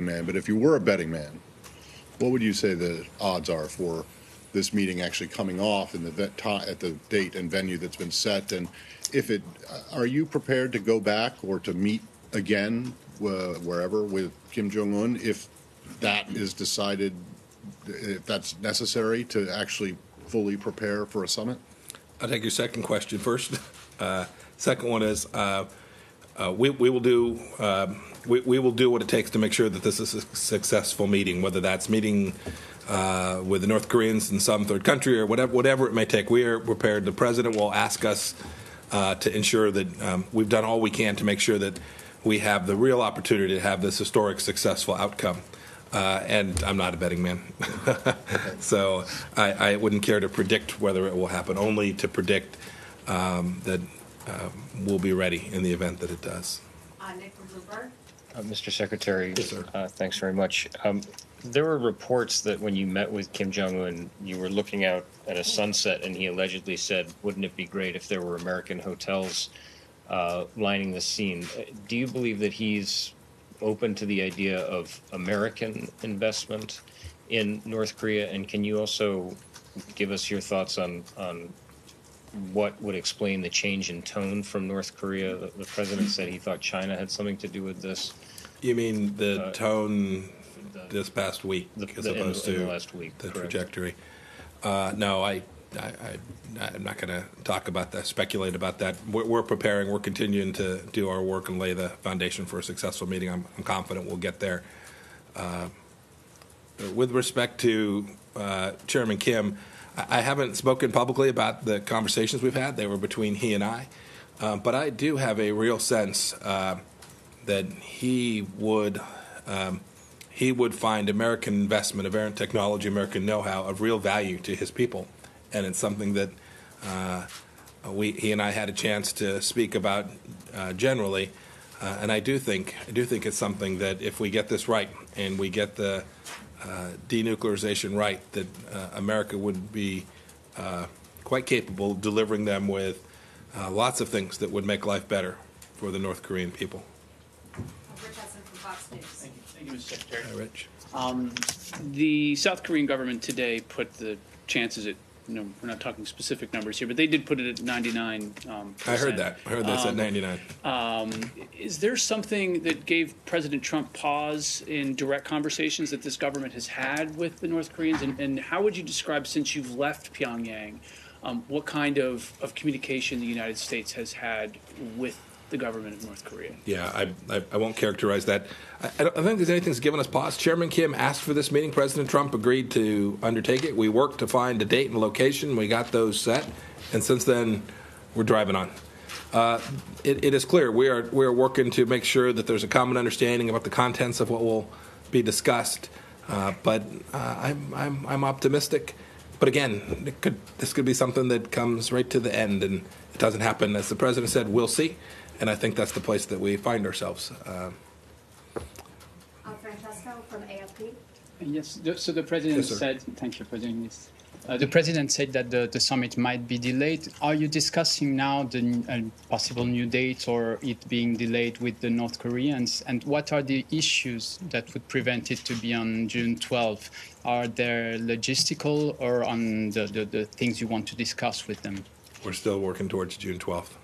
man, but if you were a betting man, what would you say the odds are for this meeting actually coming off in the at the date and venue that's been set? And if it, are you prepared to go back or to meet again wherever with Kim Jong-un if that is decided, if that's necessary to actually fully prepare for a summit? I'll take your second question first. Second one is we will do we will do what it takes to make sure that this is a successful meeting, whether that's meeting with the North Koreans in some third country or whatever it may take. We are prepared. The president will ask us to ensure that we've done all we can to make sure that we have the real opportunity to have this historic, successful outcome. And I'm not a betting man, so I wouldn't care to predict whether it will happen, only to predict that we'll be ready in the event that it does. Mr. Secretary, yes, sir. Thanks very much. There were reports that when you met with Kim Jong-un, you were looking out at a sunset, and he allegedly said, wouldn't it be great if there were American hotels lining the scene? Do you believe that he's open to the idea of American investment in North Korea? And can you also give us your thoughts on what would explain the change in tone from North Korea? The president said he thought China had something to do with this. You mean the tone this past week as opposed to the last week, the correct. trajectory? No, I'm not going to talk about that, speculate about that. We're preparing. We're continuing to do our work and lay the foundation for a successful meeting. I'm confident we'll get there. With respect to Chairman Kim, I haven't spoken publicly about the conversations we've had. They were between he and I. But I do have a real sense that he would find American investment, American technology, American know-how of real value to his people. And it's something that he and I had a chance to speak about generally. And I do think it's something that if we get this right and we get the denuclearization right, that America would be quite capable of delivering them with lots of things that would make life better for the North Korean people. Thank you, Mr. Secretary. Hi, Rich. The South Korean government today put the chances at, we're not talking specific numbers here, but they did put it at 99%. I heard that. I heard that's at 99. Is there something that gave President Trump pause in direct conversations that this government has had with the North Koreans? And how would you describe, since you've left Pyongyang, what kind of communication the United States has had with the government of North Korea? Yeah, I won't characterize that. I don't think there's anything that's given us pause. Chairman Kim asked for this meeting. President Trump agreed to undertake it. We worked to find a date and location. We got those set. And since then, we're driving on. It is clear we are working to make sure that there's a common understanding about the contents of what will be discussed. But I'm optimistic. But again, this could be something that comes right to the end, and it doesn't happen. As the president said, we'll see. And I think that's the place that we find ourselves. Francesco from AFP. Yes, so the president said, thank you for doing this. The president said that the summit might be delayed. Are you discussing now the possible new date or it being delayed with the North Koreans? And what are the issues that would prevent it to be on June 12th? Are there logistical or on the things you want to discuss with them? We're still working towards June 12th.